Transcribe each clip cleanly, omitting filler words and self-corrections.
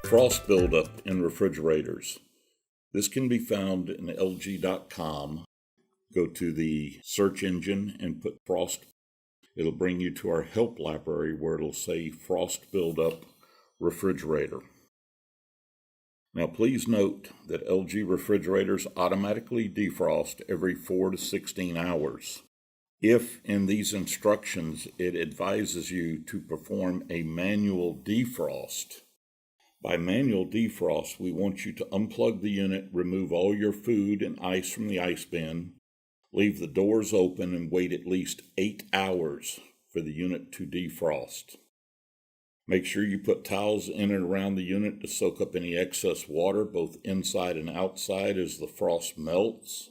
Frost buildup in refrigerators. This can be found in LG.com. Go to the search engine and put frost. It'll bring you to our help library where it'll say frost buildup refrigerator. Now please note that LG refrigerators automatically defrost every 4 to 16 hours. If in these instructions it advises you to perform a manual defrost, by manual defrost, we want you to unplug the unit, remove all your food and ice from the ice bin, leave the doors open, and wait at least 8 hours for the unit to defrost. Make sure you put towels in and around the unit to soak up any excess water, both inside and outside, as the frost melts.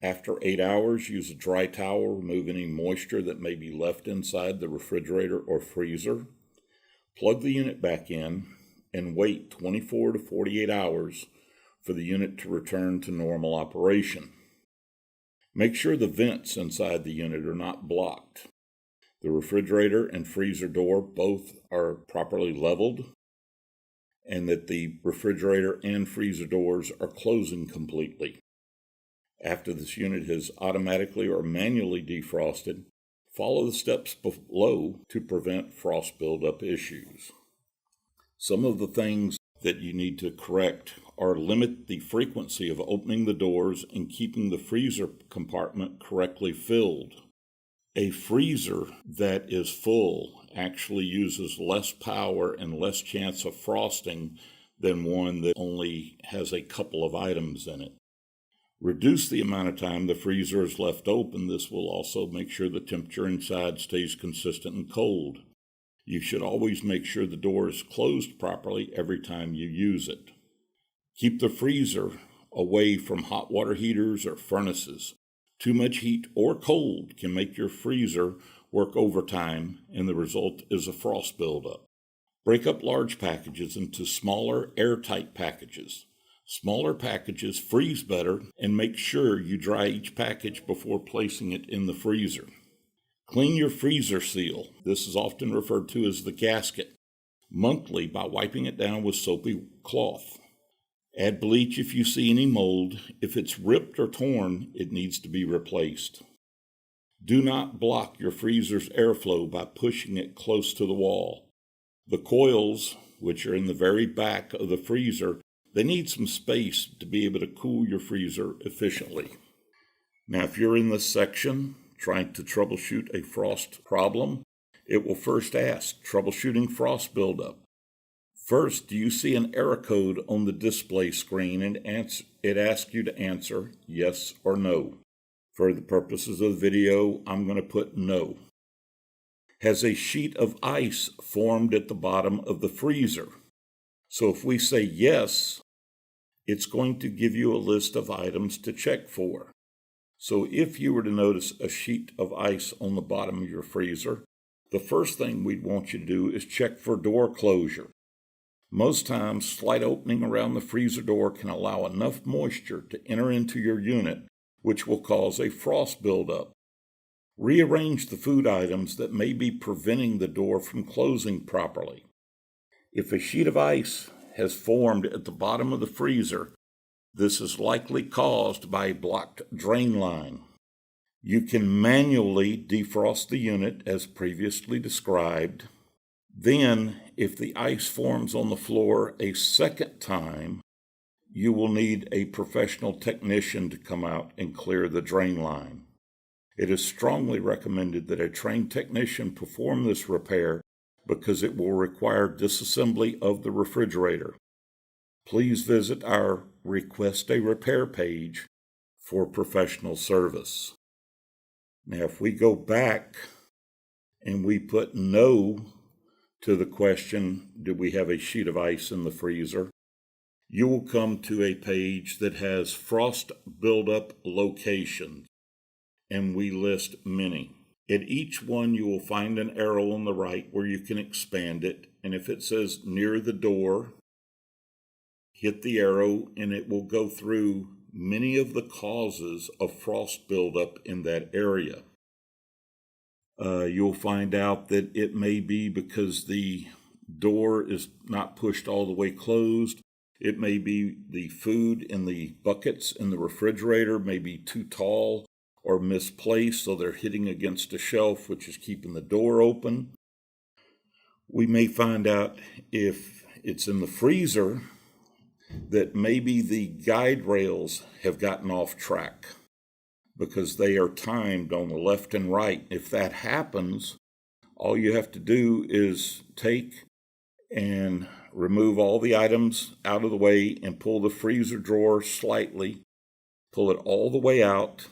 After 8 hours, use a dry towel, remove any moisture that may be left inside the refrigerator or freezer. Plug the unit back in and wait 24 to 48 hours for the unit to return to normal operation. Make sure the vents inside the unit are not blocked. The refrigerator and freezer door both are properly leveled, and that the refrigerator and freezer doors are closing completely. After this unit has automatically or manually defrosted, follow the steps below to prevent frost buildup issues. Some of the things that you need to correct are limit the frequency of opening the doors and keeping the freezer compartment correctly filled. A freezer that is full actually uses less power and less chance of frosting than one that only has a couple of items in it. Reduce the amount of time the freezer is left open. This will also make sure the temperature inside stays consistent and cold. You should always make sure the door is closed properly every time you use it. Keep the freezer away from hot water heaters or furnaces. Too much heat or cold can make your freezer work overtime, and the result is a frost buildup. Break up large packages into smaller, airtight packages. Smaller packages freeze better, and make sure you dry each package before placing it in the freezer. Clean your freezer seal. This is often referred to as the gasket, monthly by wiping it down with soapy cloth. Add bleach if you see any mold. If it's ripped or torn, it needs to be replaced. Do not block your freezer's airflow by pushing it close to the wall. The coils, which are in the very back of the freezer, they need some space to be able to cool your freezer efficiently. Now, if you're in this section trying to troubleshoot a frost problem, it will first ask, troubleshooting frost buildup. First, do you see an error code on the display screen, and it asks you to answer yes or no. For the purposes of the video, I'm going to put no. Has a sheet of ice formed at the bottom of the freezer? So if we say yes, it's going to give you a list of items to check for. So if you were to notice a sheet of ice on the bottom of your freezer, the first thing we'd want you to do is check for door closure. Most times, slight opening around the freezer door can allow enough moisture to enter into your unit, which will cause a frost buildup. Rearrange the food items that may be preventing the door from closing properly. If a sheet of ice has formed at the bottom of the freezer, this is likely caused by a blocked drain line. You can manually defrost the unit as previously described. Then, if the ice forms on the floor a second time, you will need a professional technician to come out and clear the drain line. It is strongly recommended that a trained technician perform this repair because it will require disassembly of the refrigerator. Please visit our Request a Repair page for professional service. Now, if we go back and we put no to the question, do we have a sheet of ice in the freezer? You will come to a page that has frost buildup locations, and we list many. At each one, you will find an arrow on the right where you can expand it, and if it says near the door, hit the arrow, and it will go through many of the causes of frost buildup in that area. You'll find out that it may be because the door is not pushed all the way closed. It may be the food in the buckets in the refrigerator may be too tall or misplaced, so they're hitting against a shelf, which is keeping the door open. We may find out if it's in the freezer that maybe the guide rails have gotten off track because they are timed on the left and right. If that happens, all you have to do is take and remove all the items out of the way and pull the freezer drawer slightly, pull it all the way out,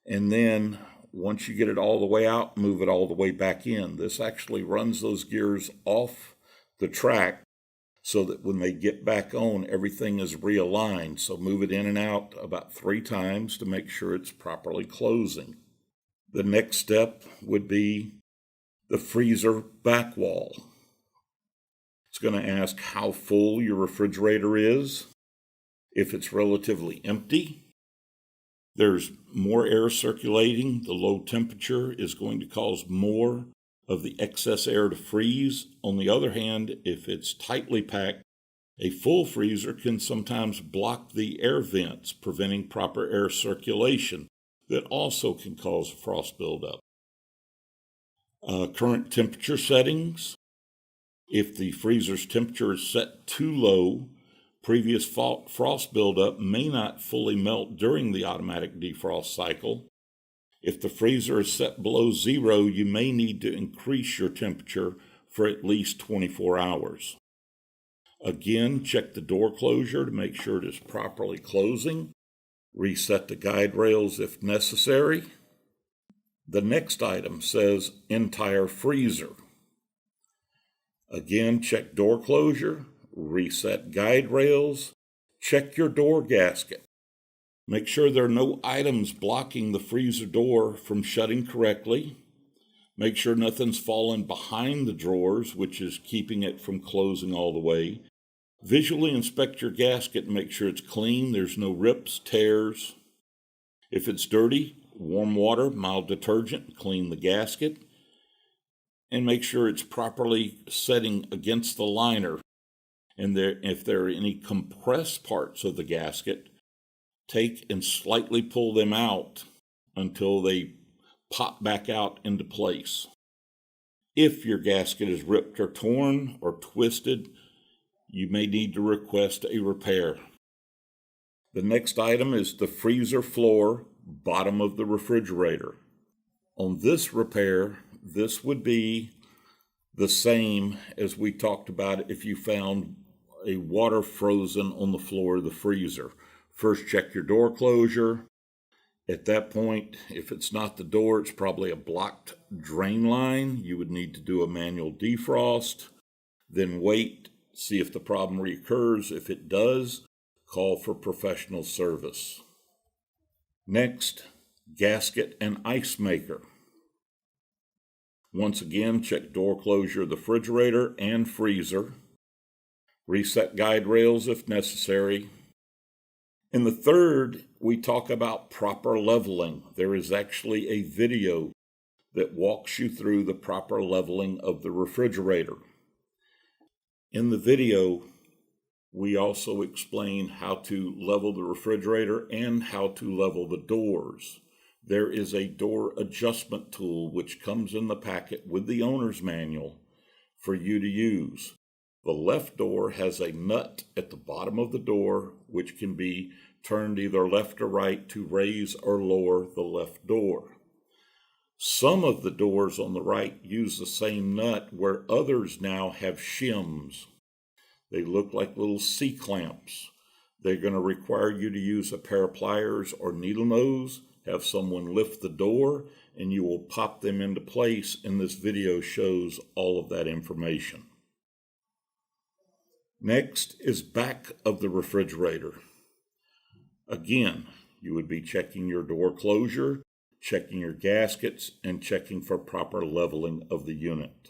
and then once you get it all the way out, move it all the way back in. This actually runs those gears off the track so that when they get back on, everything is realigned. So move it in and out about 3 times to make sure it's properly closing. The next step would be the freezer back wall. It's going to ask how full your refrigerator is. If it's relatively empty, there's more air circulating. The low temperature is going to cause more of the excess air to freeze. On the other hand, if it's tightly packed, a full freezer can sometimes block the air vents, preventing proper air circulation. That also can cause frost buildup. Current temperature settings. If the freezer's temperature is set too low, previous frost buildup may not fully melt during the automatic defrost cycle. If the freezer is set below 0, you may need to increase your temperature for at least 24 hours. Again, check the door closure to make sure it is properly closing. Reset the guide rails if necessary. The next item says entire freezer. Again, check door closure, reset guide rails, check your door gasket. Make sure there are no items blocking the freezer door from shutting correctly. Make sure nothing's fallen behind the drawers, which is keeping it from closing all the way. Visually inspect your gasket and make sure it's clean. There's no rips, tears. If it's dirty, warm water, mild detergent, clean the gasket. And make sure it's properly setting against the liner. And if there are any compressed parts of the gasket, take and slightly pull them out until they pop back out into place. If your gasket is ripped or torn or twisted, you may need to request a repair. The next item is the freezer floor, bottom of the refrigerator. On this repair, this would be the same as we talked about if you found a water frozen on the floor of the freezer. First, check your door closure. At that point, if it's not the door, it's probably a blocked drain line. You would need to do a manual defrost. Then wait, see if the problem reoccurs. If it does, call for professional service. Next, gasket and ice maker. Once again, check door closure of the refrigerator and freezer. Reset guide rails if necessary. In the third, we talk about proper leveling. There is actually a video that walks you through the proper leveling of the refrigerator. In the video, we also explain how to level the refrigerator and how to level the doors. There is a door adjustment tool which comes in the packet with the owner's manual for you to use. The left door has a nut at the bottom of the door which can be turned either left or right to raise or lower the left door. Some of the doors on the right use the same nut where others now have shims. They look like little C-clamps. They're going to require you to use a pair of pliers or needle nose, have someone lift the door, and you will pop them into place, and this video shows all of that information. Next is back of the refrigerator. Again, you would be checking your door closure, checking your gaskets, and checking for proper leveling of the unit.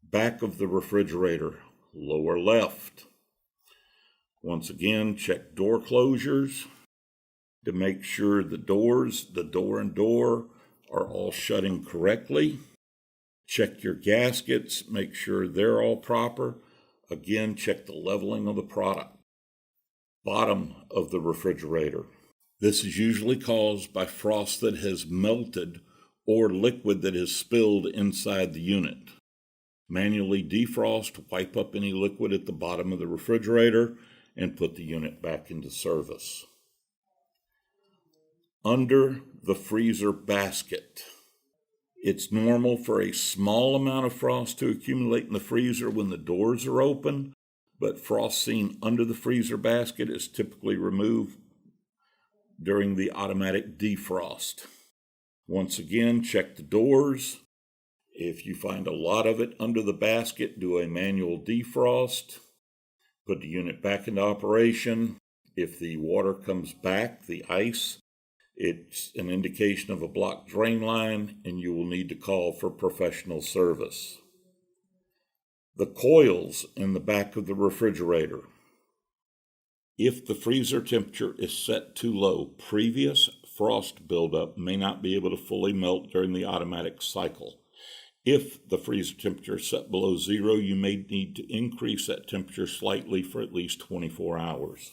Back of the refrigerator, lower left. Once again, check door closures to make sure the door and door are all shutting correctly. Check your gaskets, make sure they're all proper. Again, check the leveling of the product. Bottom of the refrigerator. This is usually caused by frost that has melted or liquid that has spilled inside the unit. Manually defrost, wipe up any liquid at the bottom of the refrigerator, and put the unit back into service. Under the freezer basket. It's normal for a small amount of frost to accumulate in the freezer when the doors are open, but frost seen under the freezer basket is typically removed during the automatic defrost. Once again, check the doors. If you find a lot of it under the basket, do a manual defrost. Put the unit back into operation. If the water comes back, the ice, it's an indication of a blocked drain line, and you will need to call for professional service. The coils in the back of the refrigerator. If the freezer temperature is set too low, previous frost buildup may not be able to fully melt during the automatic cycle. If the freezer temperature is set below 0, you may need to increase that temperature slightly for at least 24 hours.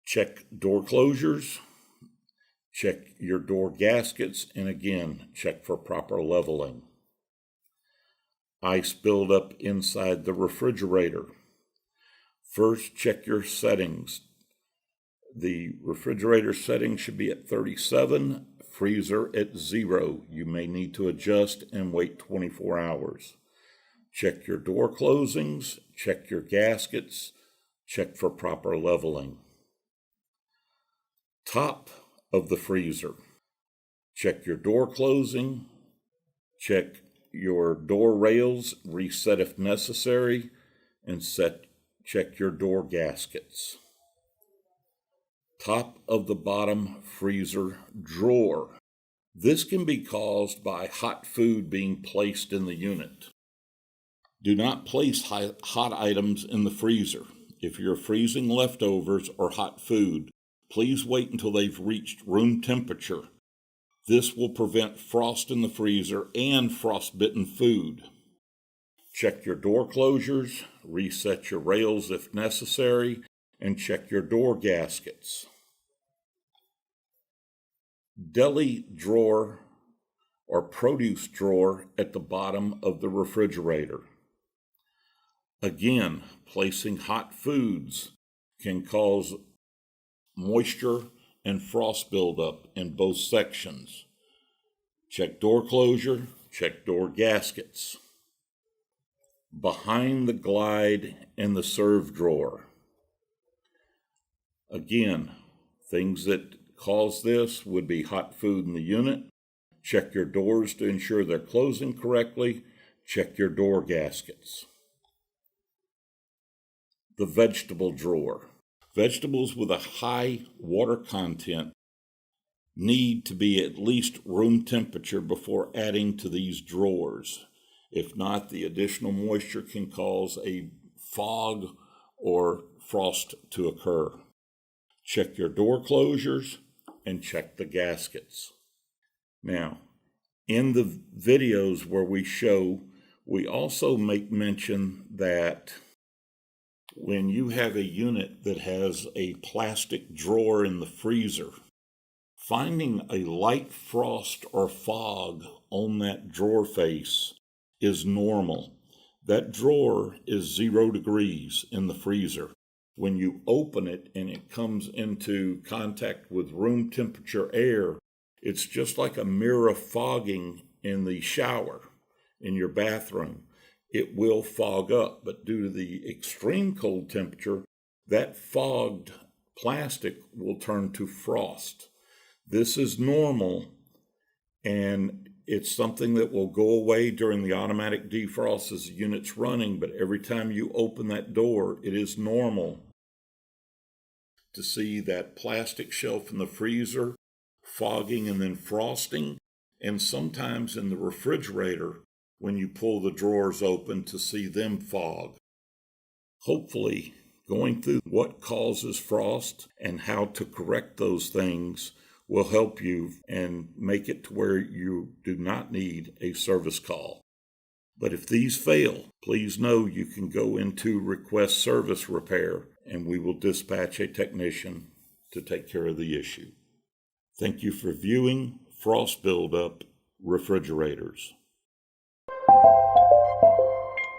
Check door closures, check your door gaskets, and again, check for proper leveling. Ice buildup inside the refrigerator. First, check your settings. The refrigerator setting should be at 37, freezer at 0. You may need to adjust and wait 24 hours. Check your door closings, check your gaskets, check for proper leveling. Top of the freezer. Check your door closing, check your door rails, reset if necessary, and check your door gaskets. Top of the bottom freezer drawer. This can be caused by hot food being placed in the unit. Do not place hot items in the freezer. If you're freezing leftovers or hot food, please wait until they've reached room temperature. This will prevent frost in the freezer and frostbitten food. Check your door closures, reset your rails if necessary, and check your door gaskets. Deli drawer or produce drawer at the bottom of the refrigerator. Again, placing hot foods can cause moisture and frost buildup in both sections. Check door closure, check door gaskets. Behind the glide and the serve drawer. Again, things that cause this would be hot food in the unit. Check your doors to ensure they're closing correctly. Check your door gaskets. The vegetable drawer. Vegetables with a high water content need to be at least room temperature before adding to these drawers. If not, the additional moisture can cause a fog or frost to occur. Check your door closures and check the gaskets. Now, in the videos where we show, we also make mention that when you have a unit that has a plastic drawer in the freezer, finding a light frost or fog on that drawer face is normal. That drawer is 0 degrees in the freezer. When you open it and it comes into contact with room temperature air, it's just like a mirror fogging in the shower in your bathroom. It will fog up, but due to the extreme cold temperature, that fogged plastic will turn to frost. This is normal, and it's something that will go away during the automatic defrost as the unit's running, but every time you open that door, it is normal to see that plastic shelf in the freezer fogging and then frosting, and sometimes in the refrigerator when you pull the drawers open to see them fog. Hopefully, going through what causes frost and how to correct those things will help you and make it to where you do not need a service call. But if these fail, please know you can go into Request Service Repair and we will dispatch a technician to take care of the issue. Thank you for viewing Frost Buildup Refrigerators.